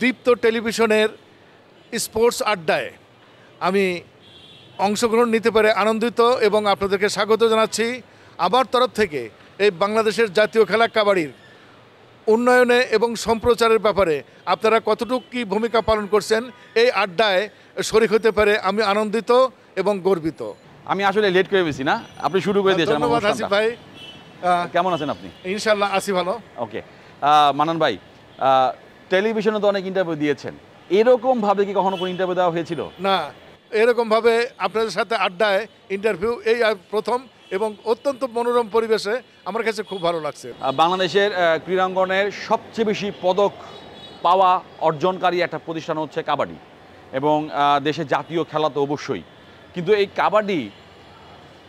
দীপ্ত টেলিভিশনের স্পোর্টস আড্ডায় আমি অংশগ্রহণ নিতে পারে আনন্দিত এবং আপনাদেরকে স্বাগত জানাচ্ছি। আমার তরফ থেকে এই বাংলাদেশের জাতীয় খেলা কাবাডির উন্নয়নে এবং সম্প্রচারের ব্যাপারে আপনারা কতটুকু কী ভূমিকা পালন করছেন এই আড্ডায় শরীক হতে পারে আমি আনন্দিত এবং গর্বিত। আমি আসলে লেট করে বেশি না, আপনি শুরু করে দিয়েছেন। ধন্যবাদ আসিফ ভাই। কেমন আছেন আপনি? ইনশাল্লাহ আছি ভালো। ওকে, মানান ভাই, টেলিভিশনে তো অনেক ইন্টারভিউ দিয়েছেন, এরকমভাবে কি কখনো কোনো ইন্টারভিউ দেওয়া হয়েছিল? না, এরকমভাবে আপনাদের সাথে আড্ডায় ইন্টারভিউ এই প্রথম এবং অত্যন্ত মনোরম পরিবেশে আমার কাছে খুব ভালো লাগছে। বাংলাদেশের ক্রীড়াঙ্গনের সবচেয়ে বেশি পদক পাওয়া অর্জনকারী একটা প্রতিষ্ঠান হচ্ছে কাবাডি, এবং দেশের জাতীয় খেলা তো অবশ্যই। কিন্তু এই কাবাডি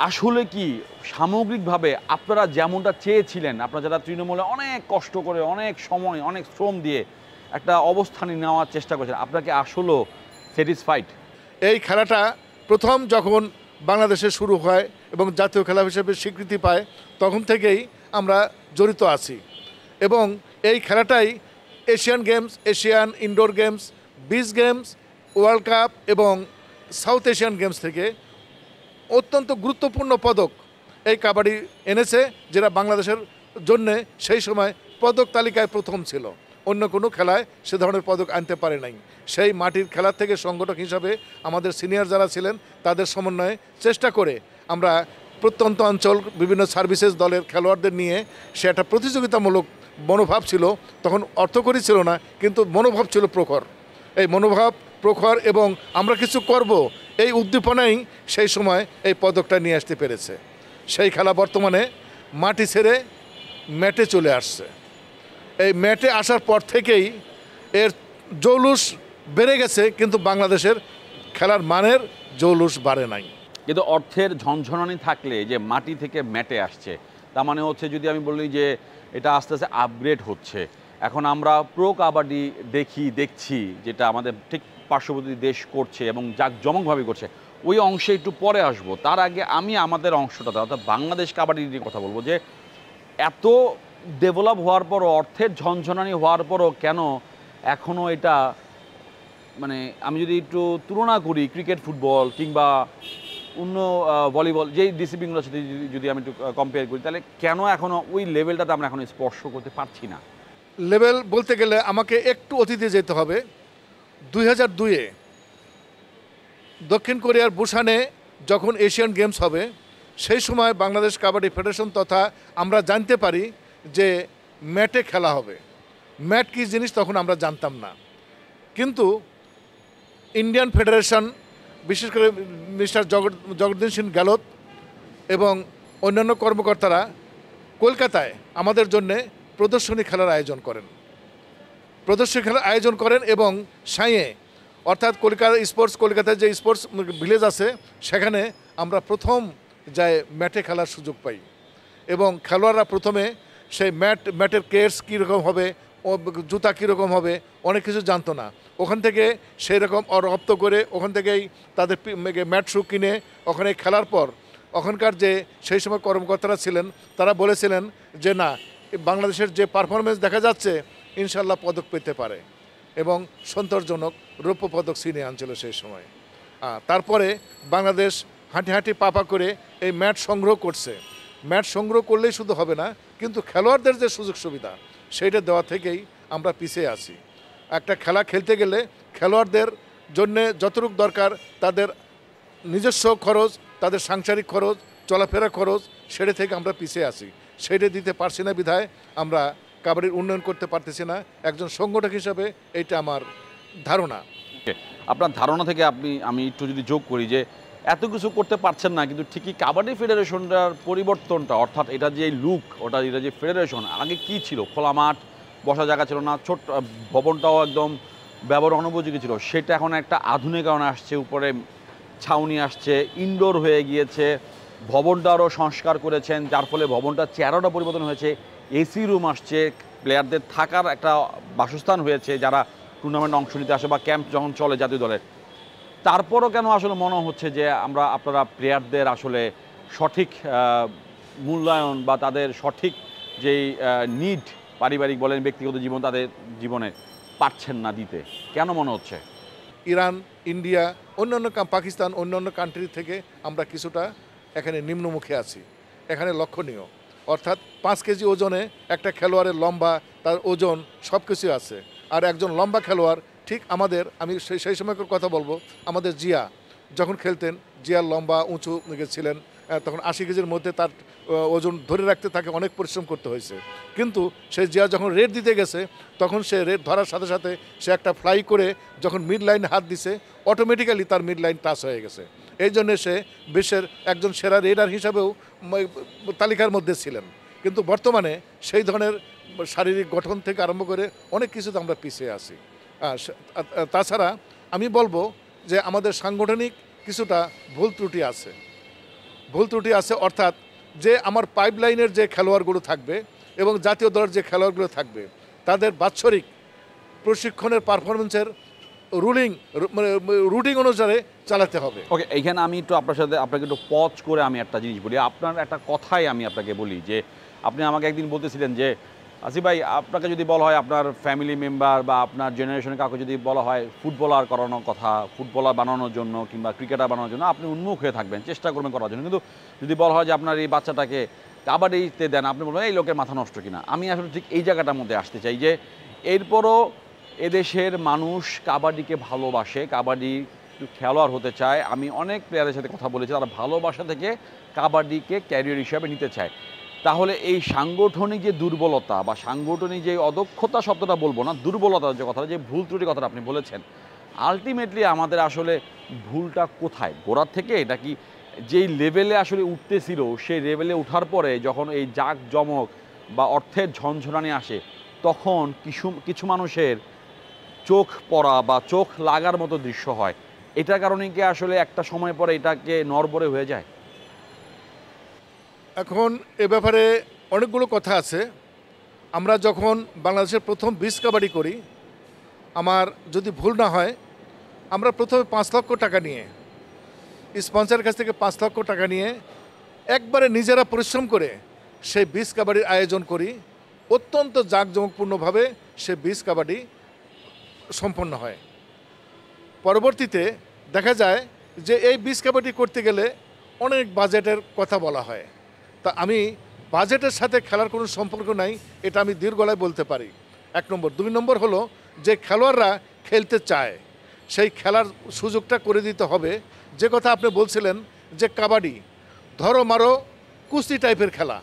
আসলে কি সামগ্রিকভাবে আপনারা যেমনটা চেয়েছিলেন, আপনারা যারা তৃণমূলে অনেক কষ্ট করে, অনেক সময়, অনেক শ্রম দিয়ে একটা অবস্থানে নেওয়ার চেষ্টা করেছেন, আপনাকে আসলেও স্যাটিসফাইড? এই খেলাটা প্রথম যখন বাংলাদেশে শুরু হয় এবং জাতীয় খেলা হিসেবে স্বীকৃতি পায় তখন থেকেই আমরা জড়িত আছি, এবং এই খেলাটাই Asian games, Asian indoor games, beach games, world cup এবং সাউথ এশিয়ান গেমস থেকে অত্যন্ত গুরুত্বপূর্ণ পদক এই কাবাডি এনেছে, যেটা বাংলাদেশের জন্যে সেই সময় পদক তালিকায় প্রথম ছিল। অন্য কোনো খেলায় সে ধরনের পদক আনতে পারে নাই। সেই মাটির খেলার থেকে সংগঠক হিসাবে আমাদের সিনিয়র যারা ছিলেন তাদের সমন্বয়ে চেষ্টা করে আমরা প্রত্যন্ত অঞ্চল বিভিন্ন সার্ভিসেস দলের খেলোয়াড়দের নিয়ে সে একটা প্রতিযোগিতামূলক মনোভাব ছিল, তখন অর্থকরী ছিল না, কিন্তু মনোভাব ছিল প্রখর। এই মনোভাব প্রখর এবং আমরা কিছু করব এই উদ্দীপনাই সেই সময় এই পদকটা নিয়ে আসতে পেরেছে। সেই খেলা বর্তমানে মাটি ছেড়ে ম্যাটে চলে আসছে। এই ম্যাটে আসার পর থেকেই এর জৌলুস বেড়ে গেছে, কিন্তু বাংলাদেশের খেলার মানের জৌলুস বাড়ে নাই। কিন্তু অর্থের ঝনঝনানি থাকলে যে মাটি থেকে ম্যাটে আসছে, তার মানে হচ্ছে যদি আমি বলি যে এটা আস্তে আস্তে আপগ্রেড হচ্ছে। এখন আমরা প্রো কাবাডি দেখছি যেটা আমাদের ঠিক পার্শ্ববর্তী দেশ করছে এবং জাঁকজমকভাবে করছে, ওই অংশে একটু পরে আসবো। তার আগে আমি আমাদের অংশটাতে অর্থাৎ বাংলাদেশ কাবাডি নিয়ে কথা বলবো যে এত ডেভেলপ হওয়ার পরও, অর্থের ঝনঝনানি হওয়ার পরও কেন এখনও এটা, মানে আমি যদি একটু তুলনা করি ক্রিকেট, ফুটবল কিংবা অন্য ভলিবল যেই ডিসিপ্লিনগুলোর সাথে যদি আমি একটু কম্পেয়ার করি, তাহলে কেন এখনও ওই লেভেলটাতে আমরা এখন স্পর্শ করতে পারছি না? লেভেল বলতে গেলে আমাকে একটু অতীতে যেতে হবে। 2002-এ দক্ষিণ কোরিয়ার বুসানে যখন এশিয়ান গেমস হবে, সেই সময় বাংলাদেশ কাবাডি ফেডারেশন তথা আমরা জানতে পারি যে ম্যাটে খেলা হবে। ম্যাট কী জিনিস তখন আমরা জানতাম না, কিন্তু ইন্ডিয়ান ফেডারেশন বিশেষ করে মিস্টার জগদ্দীন সিং গ্যালোত এবং অন্যান্য কর্মকর্তারা কলকাতায় আমাদের জন্যে প্রদর্শনী খেলার আয়োজন করেন এবং সাঁয়ে অর্থাৎ কলকাতায় যে স্পোর্টস ভিলেজ আছে সেখানে আমরা প্রথম যাই ম্যাটে খেলার সুযোগ পাই, এবং খেলোয়াড়রা প্রথমে সেই ম্যাটের কেয়ার্স কীরকম হবে, জুতা কীরকম হবে, অনেক কিছু জানতো না। ওখান থেকে সেই রকম রপ্ত করে ওখান থেকেই তাদের ম্যাট শু কিনে ওখানে খেলার পর ওখানকার যে সেই সময় কর্মকর্তারা ছিলেন তারা বলেছিলেন যে না, বাংলাদেশের যে পারফরমেন্স দেখা যাচ্ছে ইনশাল্লাহ পদক পেতে পারে, এবং সন্তোষজনক রৌপ্য পদক ছিনিয়ে আনছিল সেই সময়। তারপরে বাংলাদেশ হাঁটি পাপা করে এই ম্যাট সংগ্রহ করছে। ম্যাট সংগ্রহ করলেই শুধু হবে না, কিন্তু খেলোয়াড়দের যে সুযোগ সুবিধা সেইটা দেওয়া থেকেই আমরা পিছিয়ে আছি। একটা খেলা খেলতে গেলে খেলোয়াড়দের জন্যে যতটুকু দরকার তাদের নিজস্ব খরচ, তাদের সাংসারিক খরচ, চলাফেরা খরচ, সেটা থেকে আমরা পিছিয়ে আছি। সেটা দিতে পারছি না বিধায় আমরা কাবাডির উন্নয়ন করতে পারতেছি না। একজন সংগঠক হিসাবে এইটা আমার ধারণা। আপনার ধারণা থেকে আমি একটু যদি যোগ করি যে এত কিছু করতে পারছেন না, কিন্তু ঠিকই কাবাডি ফেডারেশনটার পরিবর্তনটা, অর্থাৎ এটা যে লুক, এটা যে ফেডারেশন, আগে কি ছিল, খোলা মাঠ, বসা জায়গা ছিল না, ছোট্ট ভবনটাও একদম ব্যবহার অনুপযোগী ছিল, সেটা এখন একটা আধুনিকরণ আসছে, উপরে ছাউনি আসছে, ইনডোর হয়ে গিয়েছে, ভবনটারও সংস্কার করেছেন, যার ফলে ভবনটার চেহারাটা পরিবর্তন হয়েছে, এসি রুম আসছে, প্লেয়ারদের থাকার একটা বাসস্থান হয়েছে যারা টুর্নামেন্ট অংশ নিতে আসে বা ক্যাম্প যখন চলে জাতীয় দলের। তারপরও কেন আসলে মনে হচ্ছে যে আপনারা প্লেয়ারদের আসলে সঠিক মূল্যায়ন বা তাদের সঠিক যেই নিড, পারিবারিক বলেন, ব্যক্তিগত জীবন, তাদের জীবনে পারছেন না দিতে, কেন মনে হচ্ছে? ইরান, ইন্ডিয়া, অন্যান্য পাকিস্তান, অন্যান্য কান্ট্রি থেকে আমরা কিছুটা এখানে নিম্নমুখে আছি। এখানে লক্ষণীয়, অর্থাৎ 5 কেজি ওজনে একটা খেলোয়াড়ের লম্বা, তার ওজন সব কিছু আছে। আর একজন লম্বা খেলোয়াড় ঠিক আমাদের, আমি সেই সময়কার কথা বলবো, আমাদের জিয়া যখন খেলতেন, জিয়ার লম্বা উঁচু ছিলেন, তখন 80 কেজির মধ্যে তার ওজন ধরে রাখতে তাকে অনেক পরিশ্রম করতে হয়েছে। কিন্তু সেই জিয়া যখন রেড দিতে গেছে, তখন সে রেড ধরার সাথে সাথে সে একটা ফ্লাই করে যখন মিড লাইনে হাত দিছে, অটোমেটিক্যালি তার মিড লাইন টাচ হয়ে গেছে। এই জন্যে সে বিশ্বের একজন সেরা রেডার হিসাবেও তালিকার মধ্যে ছিলেন। কিন্তু বর্তমানে সেই ধরনের শারীরিক গঠন থেকে আরম্ভ করে অনেক কিছুতে আমরা পিছিয়ে আছি। তাছাড়া আমি বলবো যে আমাদের সাংগঠনিক কিছুটা ভুল ত্রুটি আছে, অর্থাৎ যে আমার পাইপলাইনের যে খেলোয়াড়গুলো থাকবে এবং জাতীয় দলের যে খেলোয়াড়গুলো থাকবে, তাদের বাৎসরিক প্রশিক্ষণের পারফরমেন্সের রুটিন অনুসারে চালাতে হবে। ওকে, এইখানে আমি একটু আপনাকে একটু পজ করে আমি একটা জিনিস বলি। আপনার একটা কথাই আমি আপনাকে বলি যে আপনি আমাকে একদিন বলতেছিলেন যে আসিফ ভাই, আপনাকে যদি বলা হয় আপনার ফ্যামিলি মেম্বার বা আপনার জেনারেশনে কাউকে যদি বলা হয় ফুটবলার করানোর কথা, ফুটবলার বানানোর জন্য কিংবা ক্রিকেটার বানানোর জন্য, আপনি উন্মুখ হয়ে থাকবেন, চেষ্টা করবেন করার জন্য। কিন্তু যদি বলা হয় যে আপনার এই বাচ্চাটাকে কাবাডিতে দেন, আপনি বলবেন এই লোকের মাথা নষ্ট কিনা। আমি আসলে ঠিক এই জায়গাটার মধ্যে আসতে চাই যে এরপরও এদেশের মানুষ কাবাডিকে ভালোবাসে, কাবাডি খেলোয়াড় হতে চায়। আমি অনেক প্লেয়ারের সাথে কথা বলেছি, তারা ভালোবাসা থেকে কাবাডিকে ক্যারিয়ার হিসাবে নিতে চায়। তাহলে এই সাংগঠনিক যে দুর্বলতা বা সাংগঠনিক যে অদক্ষতা, শব্দটা বলবো না, দুর্বলতার যে কথাটা, যে ভুল ত্রুটি কথাটা আপনি বলেছেন, আলটিমেটলি আমাদের আসলে ভুলটা কোথায়? গোড়ার থেকে এটা কি যেই লেভেলে আসলে উঠতেছিল, সেই লেভেলে ওঠার পরে যখন এই জাঁকজমক বা অর্থের ঝনঝনানি আসে, তখন কিছু মানুষের চোখ পড়া বা চোখ লাগার মতো দৃশ্য হয়। এটার কারণে কি আসলে একটা সময় পরে এটাকে নড়বড়ে হয়ে যায়? এখন এ ব্যাপারে অনেকগুলো কথা আছে। আমরা যখন বাংলাদেশের প্রথম বিচ কাবাডি করি, আমার যদি ভুল না হয়, আমরা প্রথমে 5 লক্ষ টাকা নিয়ে, স্পন্সরের কাছ থেকে 5 লক্ষ টাকা নিয়ে একবারে নিজেরা পরিশ্রম করে সেই বিচ কাবাডির আয়োজন করি। অত্যন্ত জাঁকজমকপূর্ণভাবে সে বিচ কাবাডি সম্পন্ন হয়। পরবর্তীতে দেখা যায় যে এই বিচ কাবাডি করতে গেলে অনেক বাজেটের কথা বলা হয়। তা আমি বাজেটের সাথে খেলার কোনো সম্পর্ক নাই, এটা আমি দীর্ঘ গলায় বলতে পারি। 1 নম্বর। 2 নম্বর হলো যে খেলোয়াড়রা খেলতে চায়, সেই খেলার সুযোগটা করে দিতে হবে। যে কথা আপনি বলছিলেন যে কাবাডি ধরো মারো কুস্তি টাইপের খেলা,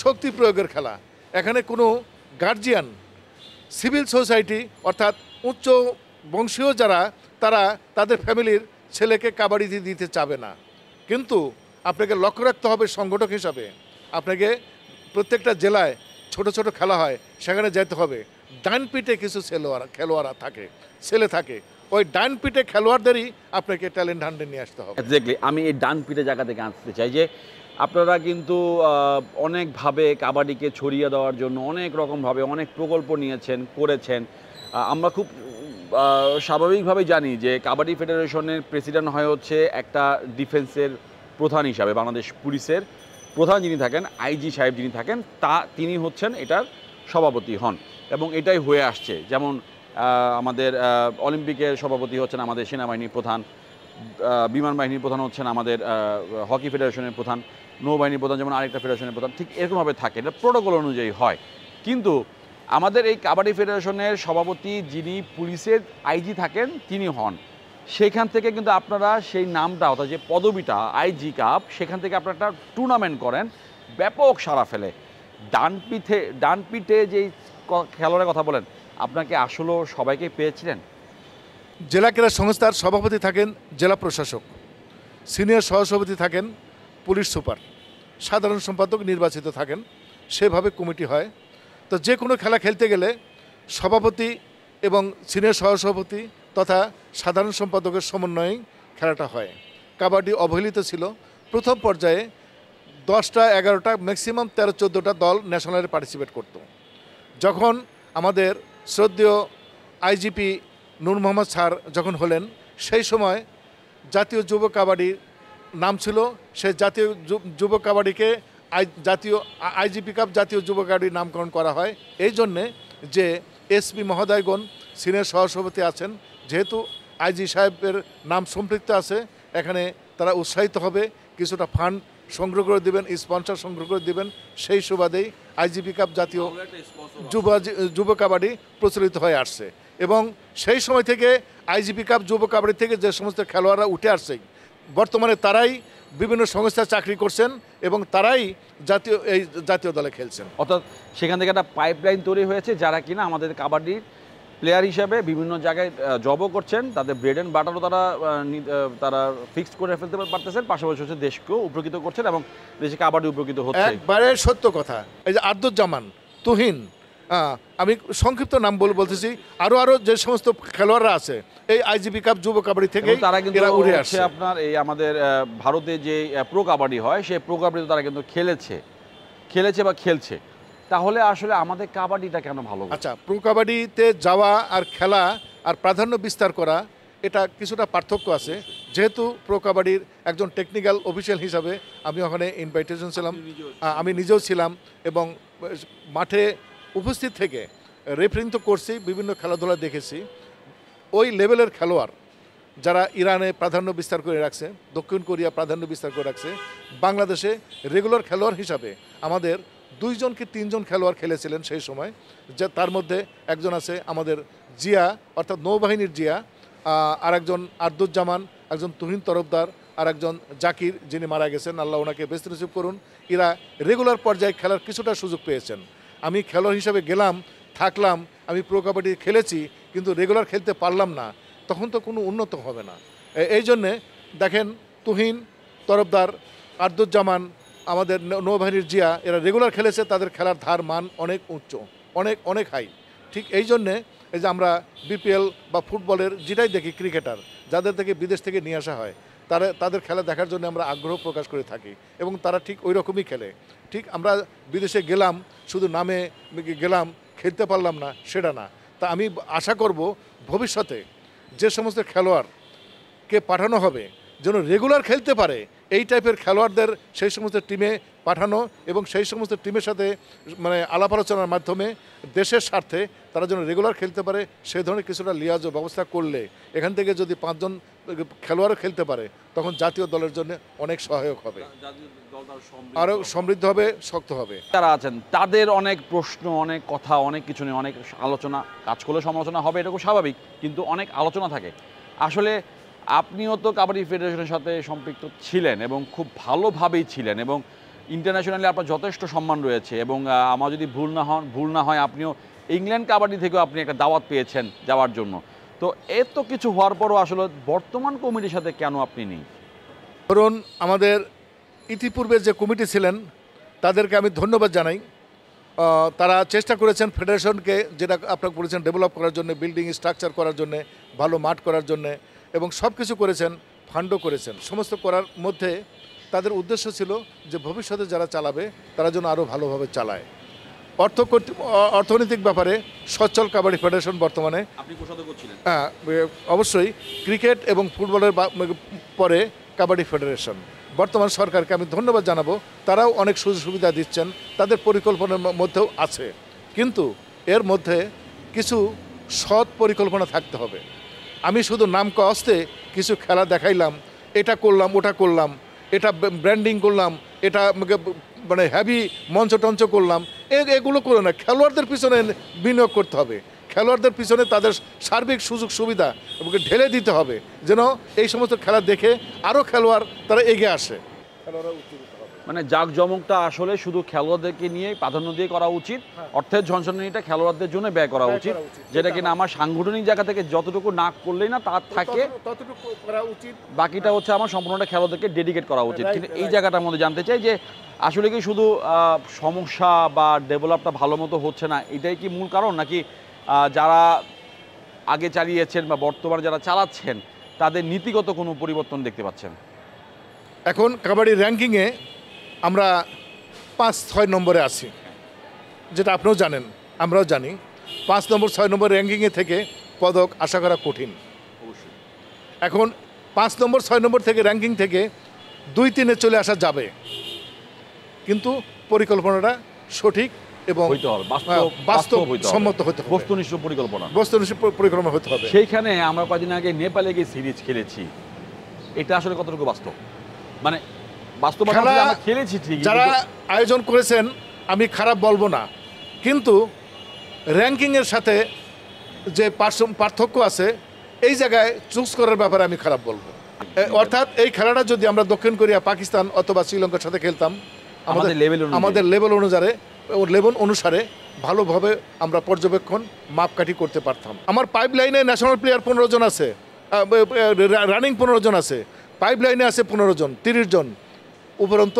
শক্তি প্রয়োগের খেলা। এখানে কোনো গার্জিয়ান, সিভিল সোসাইটি অর্থাৎ উচ্চ বংশীয় যারা, তারা তাদের ফ্যামিলির ছেলেকে কাবাডি দিতে চাবে না। কিন্তু আপনাকে লক্ষ্য রাখতে হবে সংগঠক হিসাবে, আপনাকে প্রত্যেকটা জেলায় ছোট ছোট খেলা হয়, সেখানে যেতে হবে। ডান পিঠে কিছু খেলোয়াড়রা থাকে, ছেলে থাকে, ওই ডান পিঠে খেলোয়াড়দেরই আপনাকে ট্যালেন্ট হান্টে নিয়ে আসতে হবে। এক্স্যাক্টলি, আমি এই ডান পিঠে জায়গা থেকে আসতে চাই যে আপনারা কিন্তু অনেকভাবে কাবাডিকে ছড়িয়ে দেওয়ার জন্য অনেক রকমভাবে অনেক প্রকল্প নিয়েছেন, করেছেন। আমরা খুব স্বাভাবিকভাবেই জানি যে কাবাডি ফেডারেশনের প্রেসিডেন্ট হয় হচ্ছে একটা ডিফেন্সের প্রধান হিসাবে, বাংলাদেশ পুলিশের প্রধান যিনি থাকেন, আইজি সাহেব যিনি থাকেন, তিনি হচ্ছেন এটার সভাপতি হন এবং এটাই হয়ে আসছে। যেমন আমাদের অলিম্পিকের সভাপতি হচ্ছেন আমাদের সেনাবাহিনীর প্রধান, বিমান বাহিনীর প্রধান হচ্ছেন আমাদের হকি ফেডারেশনের প্রধান, নৌবাহিনীর প্রধান যেমন আরেকটা ফেডারেশনের প্রধান, ঠিক এরকমভাবে থাকে, এটা প্রোটোকল অনুযায়ী হয়। কিন্তু আমাদের এই কাবাডি ফেডারেশনের সভাপতি যিনি পুলিশের আইজি থাকেন তিনি হন। সেখান থেকে কিন্তু আপনারা সেই নামটা, অর্থাৎ যে পদবিটা আইজি কাপ, সেখান থেকে আপনারা একটা টুর্নামেন্ট করেন, ব্যাপক সাড়া ফেলে। ডান পিঠে যেই খেলোয়াড়ের কথা বলেন, আপনাকে আসলে সবাইকে পেয়েছিলেন? জেলা ক্রীড়া সংস্থার সভাপতি থাকেন জেলা প্রশাসক, সিনিয়র সহসভাপতি থাকেন পুলিশ সুপার, সাধারণ সম্পাদক নির্বাচিত থাকেন, সেভাবে কমিটি হয়। তো যে কোনো খেলা খেলতে গেলে সভাপতি এবং সিনিয়র সহসভাপতি তথা সাধারণ সম্পাদকের সমন্বয়েই খেলাটা হয়। কাবাডি অবহেলিত ছিল। প্রথম পর্যায়ে 10টা 11টা ম্যাক্সিমাম 13-14টা দল ন্যাশনালে পার্টিসিপেট করত। যখন আমাদের শ্রদ্ধেয় আইজিপি নূর মোহাম্মদ স্যার যখন হলেন, সেই সময় জাতীয় যুব কাবাডির নাম ছিল, সেই জাতীয় যুব কাবাডিকে জাতীয় আইজিপি কাপ জাতীয় যুব কাবাডির নামকরণ করা হয়। এই জন্যে যে এসপি মহোদয়গণ সিনিয়র সহসভাপতি আছেন, যেহেতু আইজি সাহেবের নাম সম্পৃক্ত আছে, এখানে তারা উৎসাহিত হবে, কিছুটা ফান্ড সংগ্রহ করে দেবেন, স্পন্সর সংগ্রহ করে দেবেন। সেই সুবাদেই আইজিপি কাপ জাতীয় যুব কাবাডি প্রচলিত হয়ে আসছে এবং সেই সময় থেকে আইজিপি কাপ যুব কাবাডি থেকে যে সমস্ত খেলোয়াড়রা উঠে আসছে, বর্তমানে তারাই বিভিন্ন সংস্থায় চাকরি করছেন এবং তারাই জাতীয় দলে খেলছেন। অর্থাৎ সেখান থেকে একটা পাইপলাইন তৈরি হয়েছে, যারা কিনা আমাদের কাবাডির প্লেয়ার হিসেবে বিভিন্ন জায়গায় জবও করছেন, তাদের ব্রেড অ্যান্ড বাটারও তারা ফিক্সড করে ফেলতে পারতেছেন, পাশাপাশি হচ্ছে দেশকেও উপকৃত করছেন এবং দেশে কাবাডি উপকৃত হচ্ছে। একবারে সত্য কথা। এই যে আব্দুজ্জামান, তুহিন, আমি সংক্ষিপ্ত নাম বলতেছি, আরও যে সমস্ত খেলোয়াড়রা আছে এই আইজিপি কাপ যুব কাবাডি থেকে তারা কিন্তু উঠে আসছে। আপনার এই আমাদের ভারতে যে প্রো কাবাডি হয়, সেই প্রো কাবাডিতে তারা কিন্তু খেলেছে বা খেলছে। তাহলে আসলে আমাদের কাবাডিটা কেন ভালো? আচ্ছা, প্রো কাবাডিতে যাওয়া আর খেলা আর প্রাধান্য বিস্তার করা, এটা কিছুটা পার্থক্য আছে। যেহেতু প্রো কাবাডির একজন টেকনিক্যাল অফিসিয়াল হিসাবে আমি ওখানে ইনভাইটেশন ছিলাম, আমি নিজেও ছিলাম এবং মাঠে উপস্থিত থেকে রেফারিং তো করছি, বিভিন্ন খেলাধুলা দেখেছি। ওই লেভেলের খেলোয়াড় যারা ইরানে প্রাধান্য বিস্তার করে রাখছে, দক্ষিণ কোরিয়া প্রাধান্য বিস্তার করে রাখছে, বাংলাদেশে রেগুলার খেলোয়াড় হিসাবে আমাদের 2 কি 3 খেলোয়াড় খেলেছিলেন সেই সময়। যে তার মধ্যে একজন আছে আমাদের জিয়া, অর্থাৎ নৌবাহিনীর জিয়া, আর একজন আব্দুজ্জামান, একজন তুহিন তরফদার, আর একজন জাকির, যিনি মারা গেছেন, আল্লাহ ওনাকে বেস্ট নসিব করুন। এরা রেগুলার পর্যায়ে খেলার কিছুটা সুযোগ পেয়েছেন। আমি খেলোয়াড় হিসাবে গেলাম, থাকলাম, আমি প্রো কাবাডি খেলেছি, কিন্তু রেগুলার খেলতে পারলাম না, তখন তো কোনো উন্নত হবে না। এই জন্যে দেখেন, তুহিন তরফদার, আব্দুজ্জামান, আমাদের নৌবাহিনীর জিয়া, এরা রেগুলার খেলেছে, তাদের খেলার ধার মান অনেক উচ্চ, অনেক হাই। ঠিক এই জন্যে এই যে আমরা বিপিএল বা ফুটবলের যেটাই দেখি, ক্রিকেটার যাদের থেকে বিদেশ থেকে নিয়ে আসা হয়, তাদের খেলা দেখার জন্য আমরা আগ্রহ প্রকাশ করে থাকি এবং তারা ঠিক ওই রকমই খেলে। ঠিক আমরা বিদেশে গেলাম, শুধু নামে গেলাম, খেলতে পারলাম না, সেটা না। তা আমি আশা করব ভবিষ্যতে যে সমস্ত খেলোয়াড়কে পাঠানো হবে যেন রেগুলার খেলতে পারে, এই টাইপের খেলোয়াড়দের সেই সমস্ত টিমে পাঠানো এবং সেই সমস্ত টিমের সাথে মানে আলাপ আলোচনার মাধ্যমে দেশের স্বার্থে তারা যেন রেগুলার খেলতে পারে, সেই ধরনের কিছুটা লিয়াজ ব্যবস্থা করলে এখান থেকে যদি 5 জন খেলোয়াড়ও খেলতে পারে, তখন জাতীয় দলের জন্য অনেক সহায়ক হবে, আরও সমৃদ্ধ হবে, শক্ত হবে। যারা আছেন তাদের অনেক প্রশ্ন, অনেক কথা, অনেক কিছু নিয়ে অনেক আলোচনা, কাজ করলে সমালোচনা হবে, এটা খুব স্বাভাবিক, কিন্তু অনেক আলোচনা থাকে। আসলে আপনিও তো কাবাডি ফেডারেশনের সাথে সম্পৃক্ত ছিলেন এবং খুব ভালোভাবেই ছিলেন এবং ইন্টারন্যাশনালি আপনার যথেষ্ট সম্মান রয়েছে এবং আমার যদি ভুল না হয় আপনিও ইংল্যান্ড কাবাডি থেকেও আপনি একটা দাওয়াত পেয়েছেন যাওয়ার জন্য। তো এত কিছু হওয়ার পরও আসলে বর্তমান কমিটির সাথে কেন আপনি নেই? ধরুন, আমাদের ইতিপূর্বে যে কমিটি ছিলেন তাদেরকে আমি ধন্যবাদ জানাই। তারা চেষ্টা করেছেন ফেডারেশনকে, যেটা আপনাকে বলেছেন, ডেভেলপ করার জন্য, বিল্ডিং স্ট্রাকচার করার জন্য, ভালো মাঠ করার জন্য, এবং সব কিছু করেছেন, ফান্ডও করেছেন। সমস্ত করার মধ্যে তাদের উদ্দেশ্য ছিল যে ভবিষ্যতে যারা চালাবে তারা যেন আরও ভালোভাবে চালায়। অর্থনৈতিক ব্যাপারে সচ্ছল কাবাডি ফেডারেশন বর্তমানে, আপনি কোষাধ্যক্ষ ছিলেন। হ্যাঁ, অবশ্যই ক্রিকেট এবং ফুটবলের পরে কাবাডি ফেডারেশন। বর্তমান সরকারকে আমি ধন্যবাদ জানাবো, তারাও অনেক সুযোগ সুবিধা দিচ্ছেন, তাদের পরিকল্পনার মধ্যেও আছে, কিন্তু এর মধ্যে কিছু সৎ পরিকল্পনা থাকতে হবে। আমি শুধু নাম কস্তে কিছু খেলা দেখাইলাম, এটা করলাম, ওটা করলাম, এটা ব্র্যান্ডিং করলাম, এটা মানে হ্যাভি মঞ্চ টঞ্চ করলাম, এগুলো করে না। খেলোয়াড়দের পিছনে বিনিয়োগ করতে হবে, খেলোয়াড়দের পিছনে তাদের সার্বিক সুযোগ সুবিধা ঢেলে দিতে হবে, যেন এই সমস্ত খেলা দেখে আরও খেলোয়াড় তারা এগিয়ে আসে। মানে জাঁকজমকটা আসলে শুধু খেলোয়াড়দেরকে নিয়ে প্রাধান্য দিয়ে করা উচিত, অর্থের ঝনঝনানিটা খেলোয়াড়দের জন্য ব্যয় করা উচিত, যেটা কিনা আমার সাংগঠনিক জায়গা থেকে যতটুকু না করলেই না তার থাকে, ততটুকু করা উচিত। বাকিটা হচ্ছে আমার সম্পূর্ণটা খেলোয়াড়দেরকে ডেডিকেট করা উচিত। কিন্তু এই জায়গাটার মধ্যে জানতে চাই যে আসলে কি শুধু সমস্যা বা ডেভেলপটা ভালো মতো হচ্ছে না, এটাই কি মূল কারণ, নাকি যারা আগে চালিয়েছেন বা বর্তমানে যারা চালাচ্ছেন তাদের নীতিগত কোনো পরিবর্তন দেখতে পাচ্ছেন? এখন কাবাডি র্যাঙ্কিংয়ে আমরা 5-6 নম্বরে আছি, যেটা আপনিও জানেন, আমরাও জানি। 5 নম্বর 6 নম্বর র্যাঙ্কিংয়ে থেকে পদক আশা করা কঠিন। এখন 5 নম্বর 6 নম্বর থেকে র্যাঙ্কিং থেকে 2-3-এ চলে আসা যাবে, কিন্তু পরিকল্পনাটা সঠিক এবং হইতে হবে, বাস্তবসম্মত হতে হবে, বস্তুনিষ্ঠ পরিকল্পনা, বস্তুনিষ্ঠ পরিকল্পনা হতে হবে। সেইখানে আমরা কয়েকদিন আগে নেপালে গিয়ে সিরিজ খেলেছি, এটা আসলে কতটুকু বাস্তব? মানে বাস্তব আমরা খেলেছি ঠিকই, যারা আয়োজন করেছেন আমি খারাপ বলবো না, কিন্তু র্যাঙ্কিংয়ের সাথে যে পার্থক্য আছে এই জায়গায় চুজ করার ব্যাপারে আমি খারাপ বলবো। অর্থাৎ এই খেলাটা যদি আমরা দক্ষিণ কোরিয়া, পাকিস্তান অথবা শ্রীলঙ্কার সাথে খেলতাম, আমাদের লেভেল অনুসারে ভালোভাবে আমরা পর্যবেক্ষণ মাপকাঠি করতে পারতাম। আমার পাইপ লাইনে ন্যাশনাল প্লেয়ার 15 জন আছে, রানিং 15 জন আছে, পাইপ লাইনে আছে 15 জন, 30 জন, উপরন্ত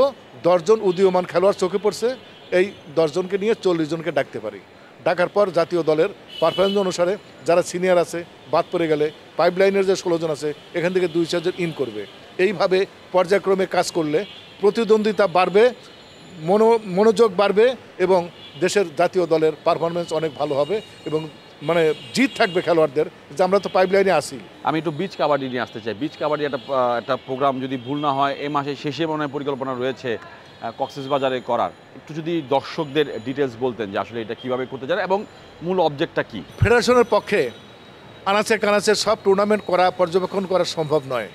10 জন উদীয়মান খেলোয়াড় চোখে পড়ছে। এই 10 জনকে নিয়ে 40 জনকে ডাকতে পারি। ডাকার পর জাতীয় দলের পারফরমেন্স অনুসারে যারা সিনিয়র আছে বাদ পড়ে গেলে পাইপ লাইনের যে 16 জন আছে এখান থেকে 2-4 জন ইন করবে। এইভাবে পর্যায়ক্রমে কাজ করলে প্রতিদ্বন্দ্বিতা বাড়বে, মনোযোগ বাড়বে এবং দেশের জাতীয় দলের পারফরমেন্স অনেক ভালো হবে এবং মানে জিত থাকবে খেলোয়াড়দের যে আমরা তো পাইপ লাইনে আসি। আমি একটু বিচ কাবাডি নিয়ে আসতে চাই। বিচ কাবাডি একটা প্রোগ্রাম যদি ভুল না হয় এই মাসের শেষে মনে হয় পরিকল্পনা রয়েছে কক্সবাজারে করার। একটু যদি দর্শকদের ডিটেলস বলতেন যে আসলে এটা কীভাবে করতে চান এবং মূল অবজেক্টটা কী। ফেডারেশনের পক্ষে আনাচে কানাচে সব টুর্নামেন্ট করা, পর্যবেক্ষণ করা সম্ভব নয়,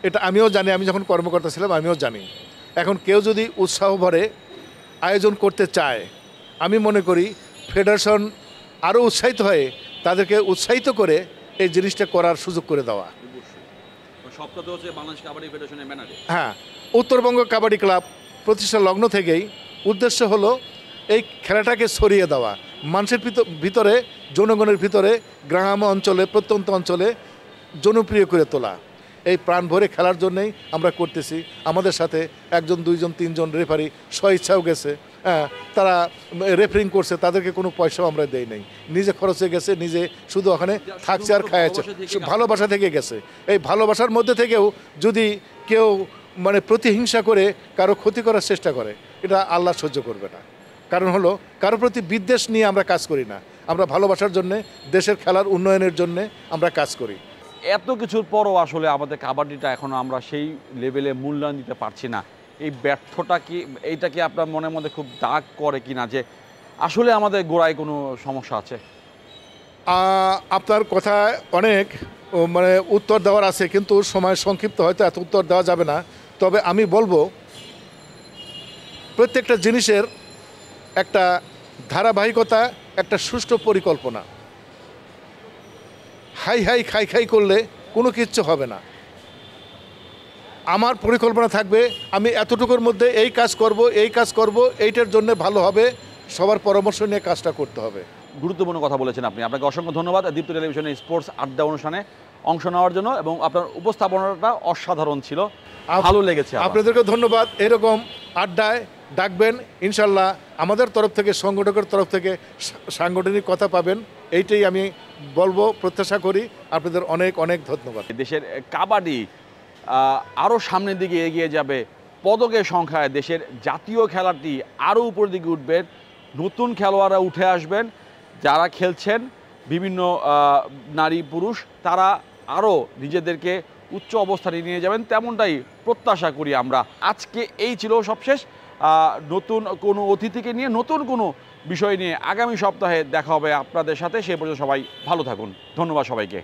এটা আমিও জানি। আমি যখন কর্মকর্তা ছিলাম আমিও জানি। এখন কেউ যদি উৎসাহ ভরে আয়োজন করতে চায়, আমি মনে করি ফেডারেশন আরও উৎসাহিত হয়ে তাদেরকে উৎসাহিত করে এই জিনিসটা করার সুযোগ করে দেওয়া। হ্যাঁ, উত্তরবঙ্গ কাবাডি ক্লাব প্রতিষ্ঠা লগ্ন থেকেই উদ্দেশ্য হলো এই খেলাটাকে ছড়িয়ে দেওয়া, মানুষের ভিতরে, জনগণের ভিতরে, গ্রাম অঞ্চলে, প্রত্যন্ত অঞ্চলে জনপ্রিয় করে তোলা। এই প্রাণ ভরে খেলার জন্যই আমরা করতেছি। আমাদের সাথে 1 জন 2 জন 3 জন রেফারি স্বইচ্ছাও গেছে, হ্যাঁ, তারা রেফারিং করছে, তাদেরকে কোনো পয়সাও আমরা দেই নাই, নিজে খরচে গেছে, নিজে শুধু ওখানে থাকছে আর খাইছে, ভালোবাসা থেকে গেছে। এই ভালোবাসার মধ্যে থেকেও যদি কেউ মানে প্রতিহিংসা করে কারো ক্ষতি করার চেষ্টা করে, এটা আল্লাহ সহ্য করবে না। কারণ হলো কারো প্রতি বিদ্বেষ নিয়ে আমরা কাজ করি না, আমরা ভালোবাসার জন্যে, দেশের খেলার উন্নয়নের জন্যে আমরা কাজ করি। এত কিছুর পরও আসলে আমাদের কাবাডিটা এখনও আমরা সেই লেভেলে মূল্যায়ন দিতে পারছি না। এই ব্যর্থটা কি, এইটা কি আপনার মনের মধ্যে খুব দাগ করে কিনা যে আসলে আমাদের গোড়ায় কোনো সমস্যা আছে? আপনার কথায় অনেক মানে উত্তর দেওয়ার আছে, কিন্তু সময় সংক্ষিপ্ত, হয়তো এত উত্তর দেওয়া যাবে না। তবে আমি বলবো প্রত্যেকটা জিনিসের একটা ধারাবাহিকতা, একটা সুষ্ঠু পরিকল্পনা। হাই হাই খাই খাই করলে কোনো কিচ্ছু হবে না। আমার পরিকল্পনা থাকবে আমি এতটুকুর মধ্যে এই কাজ করব, এই কাজ করব, এইটার জন্য ভালো হবে, সবার পরামর্শ নিয়ে কাজটা করতে হবে। গুরুত্বপূর্ণ কথা বলেছেন আপনি। আপনাকে অসংখ্য ধন্যবাদ দীপ্ত টেলিভিশনের স্পোর্টস আড্ডা অনুষ্ঠানে অংশ নেওয়ার জন্য, এবং আপনার উপস্থাপনাটা অসাধারণ ছিল, ভালো লেগেছে। আপনাদেরকে ধন্যবাদ। এরকম আড্ডায় ডাকবেন ইনশাল্লাহ। আমাদের তরফ থেকে, সংগঠকের তরফ থেকে সাংগঠনিক কথা পাবেন, এইটাই আমি বলবো, প্রত্যাশা করি। আপনাদের অনেক অনেক ধন্যবাদ। দেশের কাবাডি আরও সামনের দিকে এগিয়ে যাবে, পদকের সংখ্যায় দেশের জাতীয় খেলাটি আরও উপরের দিকে উঠবে, নতুন খেলোয়াড়রা উঠে আসবেন, যারা খেলছেন বিভিন্ন নারী পুরুষ তারা আরও নিজেদেরকে উচ্চ অবস্থানে নিয়ে যাবেন, তেমনটাই প্রত্যাশা করি আমরা। আজকে এই ছিল সবশেষ। নতুন কোনো অতিথিকে নিয়ে, নতুন কোনো বিষয় নিয়ে আগামী সপ্তাহে দেখা হবে আপনাদের সাথে। সে পর্যন্ত সবাই ভালো থাকুন। ধন্যবাদ সবাইকে।